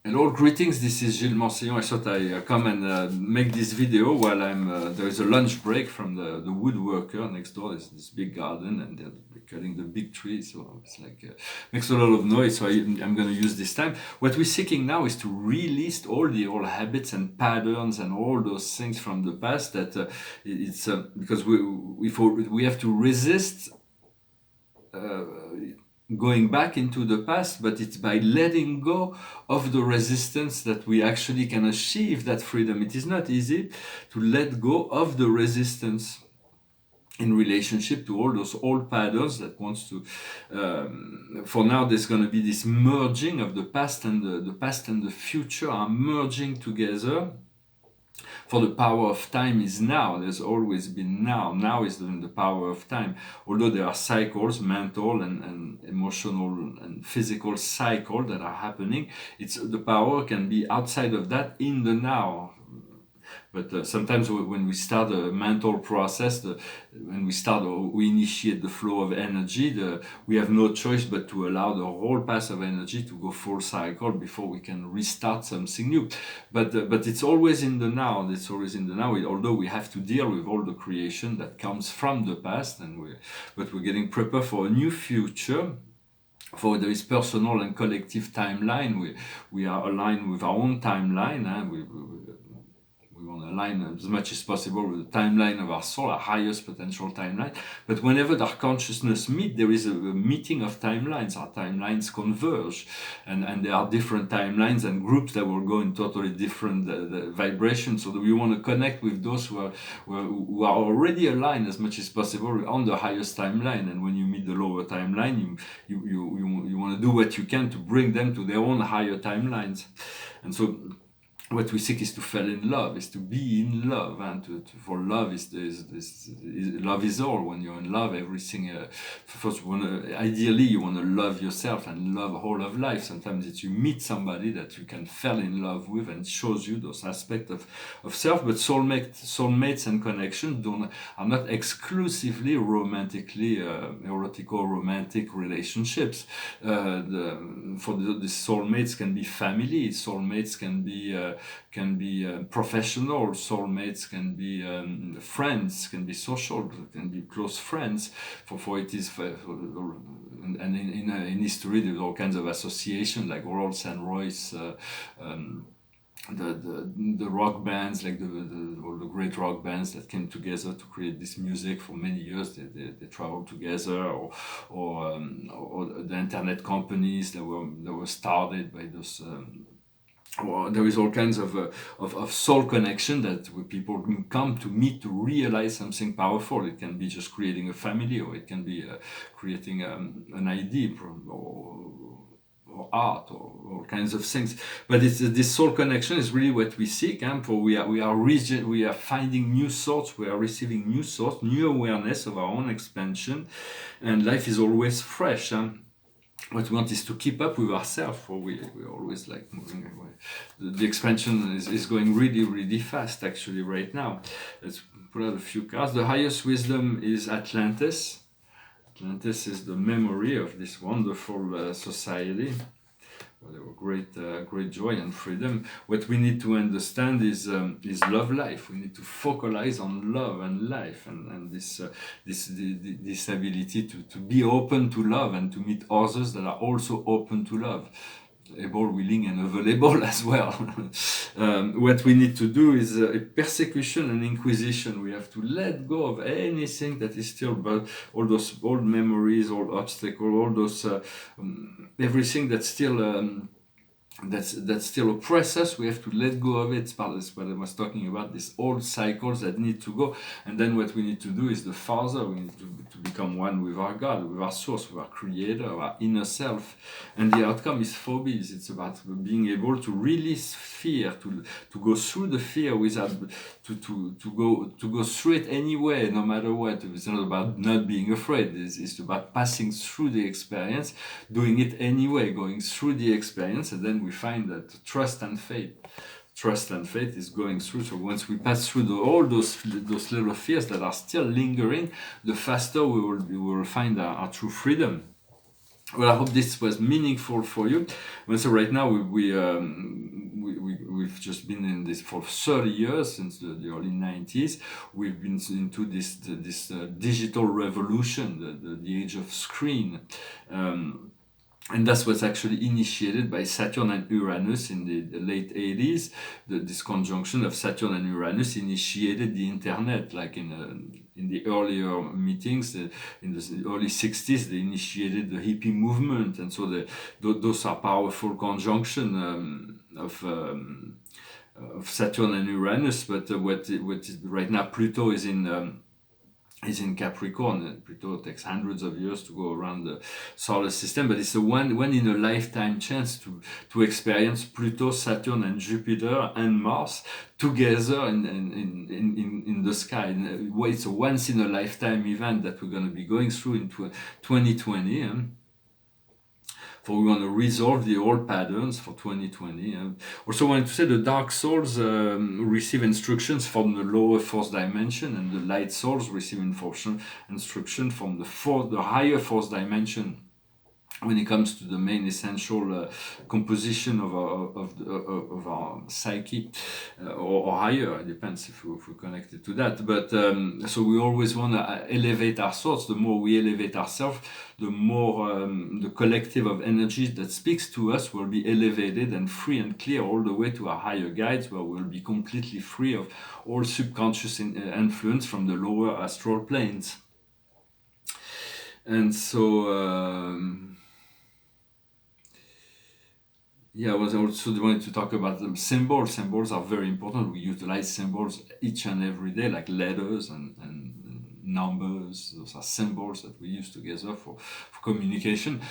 Hello, greetings. This is Gillesmansillon. I thought I come and make this video while there is a lunch break from the woodworker next door. There's this big garden and they're cutting the big tree, so it's like makes a lot of noise. So I'm going to use this time. What we're seeking now is to release all the old habits and patterns and all those things from the past. That it's because we have to resist. Uh, Going back into the past, but it's by letting go of the resistance that we actually can achieve that freedom. It is not easy to let go of the resistance in relationship to all those old patterns that wants to for now there's going to be this merging of the past and the past and the future are merging together. For the power of time is now. There's always been now. Now is the power of time. Although there are cycles, mental and emotional and physical cycles that are happening, it's the power can be outside of that in the now. But sometimes when we start a mental process, when we initiate the flow of energy, we have no choice but to allow the whole path of energy to go full cycle before we can restart something new. But it's always in the now. It's always in the now. Although we have to deal with all the creation that comes from the past, but we're getting prepared for a new future. For there is personal and collective timeline. We are aligned with our own timeline. We want to align as much as possible with the timeline of our soul, our highest potential timeline. But whenever our consciousness meet, there is a meeting of timelines. Our timelines converge, and there are different timelines and groups that will go in totally different vibrations. So we want to connect with those who are already aligned as much as possible on the highest timeline. And when you meet the lower timeline, you want to do what you can to bring them to their own higher timelines. And so what we seek is to fall in love, is to be in love, and for love love is all. When you're in love, everything. First, ideally, you want to love yourself and love whole of life. Sometimes it's you meet somebody that you can fall in love with and shows you those aspects of self. But soulmates and connections are not exclusively romantically erotical romantic relationships. The soulmates can be family. Soulmates can be professional. Soulmates can be friends, can be social, can be close friends. For it is and in history there's all kinds of associations like Rolls and Royce. The rock bands, like all the great rock bands that came together to create this music for many years, they traveled together, or the internet companies that were started by those. Well, there is all kinds of soul connection that people can come to meet to realize something powerful. It can be just creating a family, or it can be creating an idea, or art, or all kinds of things. But this soul connection is really what we seek. For we are finding new thoughts, we are receiving new thoughts, new awareness of our own expansion, and life is always fresh. What we want is to keep up with ourselves, for we're always like moving away. The expansion is going really, really fast actually right now. Let's put out a few cards. The highest wisdom is Atlantis. Atlantis is the memory of this wonderful society. Well, there were great joy and freedom. What we need to understand is love life. We need to focalize on love and life, and this ability to be open to love and to meet others that are also open to love, able, willing, and available as well. What we need to do is persecution and inquisition. We have to let go of anything that is still about all those old memories, old obstacles, all those everything that's still that still oppress us. We have to let go of it. It's part of what I was talking about, these old cycles that need to go. And then what we need to do is the farther we need to become one with our God, with our source, with our creator, our inner self. And the outcome is phobes. It's about being able to release fear, to go through the fear without to go through it anyway, no matter what. It's not about not being afraid. It's about passing through the experience, doing it anyway, going through the experience, and then we find that trust and faith is going through. So once we pass through all those little fears that are still lingering, the faster we will find our true freedom. Well, I hope this was meaningful for you. Well, so right now we've just been in this for 30 years, since the early 90s. We've been into this digital revolution, the age of screen. And that's what's actually initiated by Saturn and Uranus in the late 80s. This conjunction of Saturn and Uranus initiated the internet, like in the earlier meetings, in the early 60s, they initiated the hippie movement. And so those are powerful conjunction of Saturn and Uranus. But right now, Pluto is in Capricorn, and Pluto takes hundreds of years to go around the solar system, but it's a one in a lifetime chance to experience Pluto, Saturn, and Jupiter and Mars together in the sky. And it's a once in a lifetime event that we're going to be going through in 2020. For we want to resolve the old patterns for 2020. Also wanted to say the dark souls receive instructions from the lower fourth dimension, and the light souls receive instruction from the higher fourth dimension, when it comes to the main essential composition of our psyche, or higher. It depends if we're connected to that. But so we always want to elevate our thoughts. The more we elevate ourselves, the more the collective of energies that speaks to us will be elevated and free and clear all the way to our higher guides, where we'll be completely free of all subconscious influence from the lower astral planes. And so I was also wanting to talk about the symbols. Symbols are very important. We utilize symbols each and every day, like letters and numbers. Those are symbols that we use together for communication.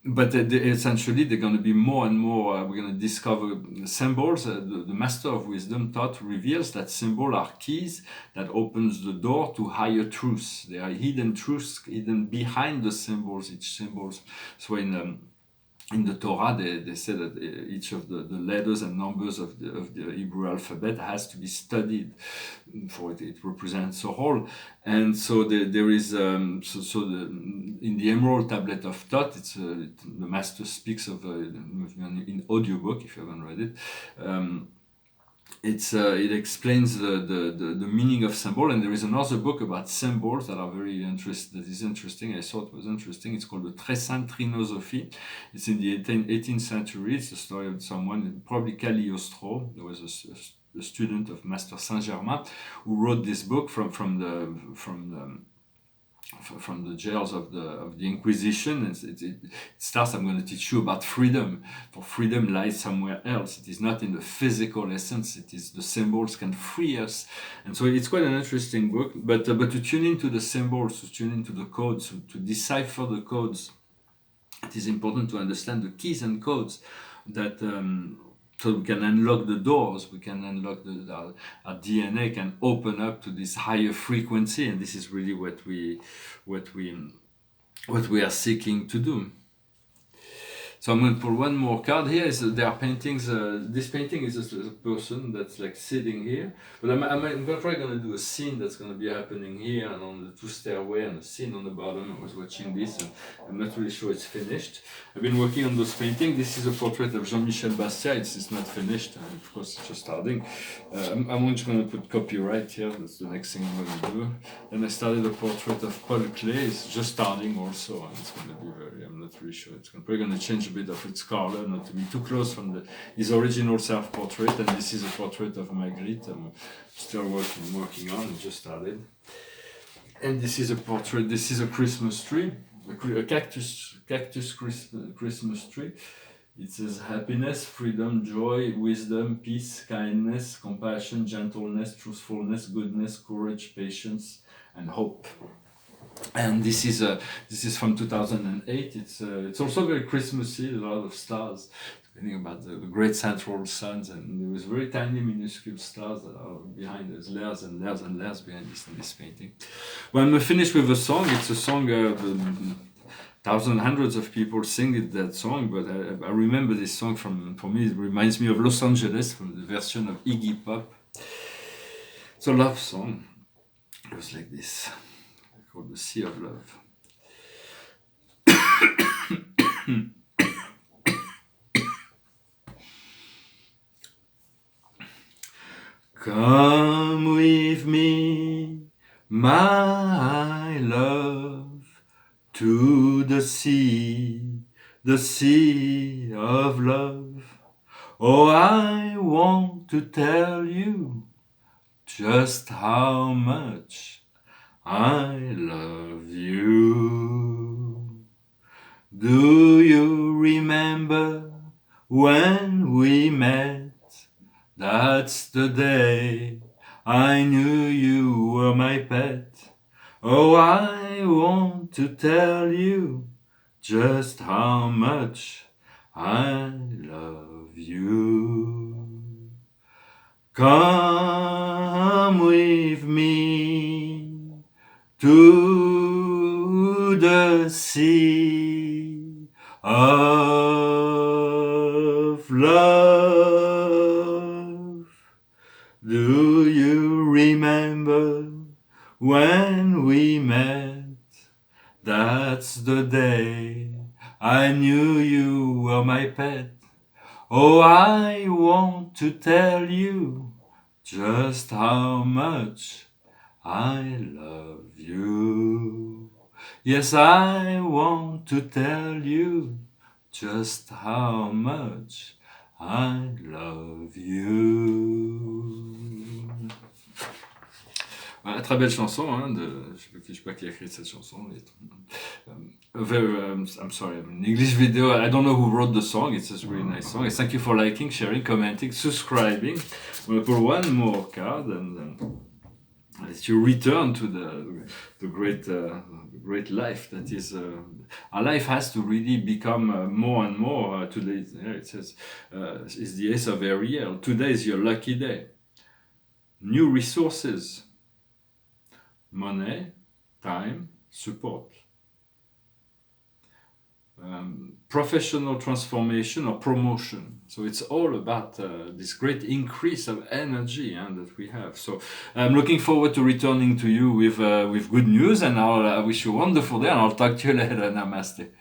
But essentially, they're going to be more and more. We're going to discover symbols. The Master of Wisdom thought reveals that symbols are keys that opens the door to higher truths. There are hidden truths hidden behind the symbols. Each symbols. So in the Torah, they say that each of the letters and numbers of the Hebrew alphabet has to be studied, for it represents a whole. And so there is in the Emerald Tablet of Thought, the Master speaks of in audiobook, if you haven't read it. It explains the meaning of symbol, and there is another book about symbols that is interesting. I thought it was interesting. It's called the Trescent Trinosophy. It's in the 18th century. It's the story of someone, probably Cagliostro. There was a student of Master Saint Germain who wrote this book from the jails of the Inquisition. It starts, I'm going to teach you about freedom. For freedom lies somewhere else. It is not in the physical essence. It is the symbols can free us. And so it's quite an interesting book. But to tune into the symbols, to tune into the codes, to decipher the codes, it is important to understand the keys and codes that so we can unlock the doors, we can unlock our DNA can open up to this higher frequency, and this is really what we are seeking to do. So I'm going to pull one more card here. There are paintings. This painting is a person that's like sitting here. But I'm probably going to do a scene that's going to be happening here and on the two stairway and a scene on the bottom. I was watching this and I'm not really sure it's finished. I've been working on those paintings. This is a portrait of Jean-Michel Basquiat. It's not finished. Of course, it's just starting. I'm just going to put copyright here. That's the next thing I'm going to do. Then I started a portrait of Paul Klee. It's just starting also. And it's going to be I'm not really sure. It's probably going to change a bit of its color, not to be too close from his original self-portrait. And this is a portrait of Magritte. I'm still working on. It just started. And this is a portrait. This is a Christmas tree, a cactus Christmas tree. It says happiness, freedom, joy, wisdom, peace, kindness, compassion, gentleness, truthfulness, goodness, courage, patience, and hope. And this is from 2008. It's also very Christmassy. A lot of stars. Thinking about the great central suns, and there was very tiny, minuscule stars that are behind. There's layers and layers and layers behind this painting. Well, I'm finished with a song. It's a song. Hundreds of people sing that song, but I remember this song for me. It reminds me of Los Angeles, from the version of Iggy Pop. It's a love song. It goes like this. Called The Sea of Love. Come with me, my love, to the sea of love. Oh, I want to tell you just how much I love you. Do you remember when we met? That's the day I knew you were my pet. Oh, I want to tell you just how much I love you. Come with me to the sea of love. Do you remember when we met? That's the day I knew you were my pet. Oh, I want to tell you just how much I love you. Yes, I want to tell you just how much I love you. Voilà, très belle chanson, hein, je sais pas qui a écrit cette chanson. I'm sorry, an English video. I don't know who wrote the song. It's a really nice song. Thank you for liking, sharing, commenting, subscribing. I'm gonna put one more card and let you return to the great life that is. Our life has to really become more and more. Today, it says, is the Ace of Ariel. Today is your lucky day. New resources. Money, time, support. Professional transformation or promotion. So it's all about this great increase of energy that we have. So I'm looking forward to returning to you with good news, and I wish you a wonderful day, and I'll talk to you later. Namaste.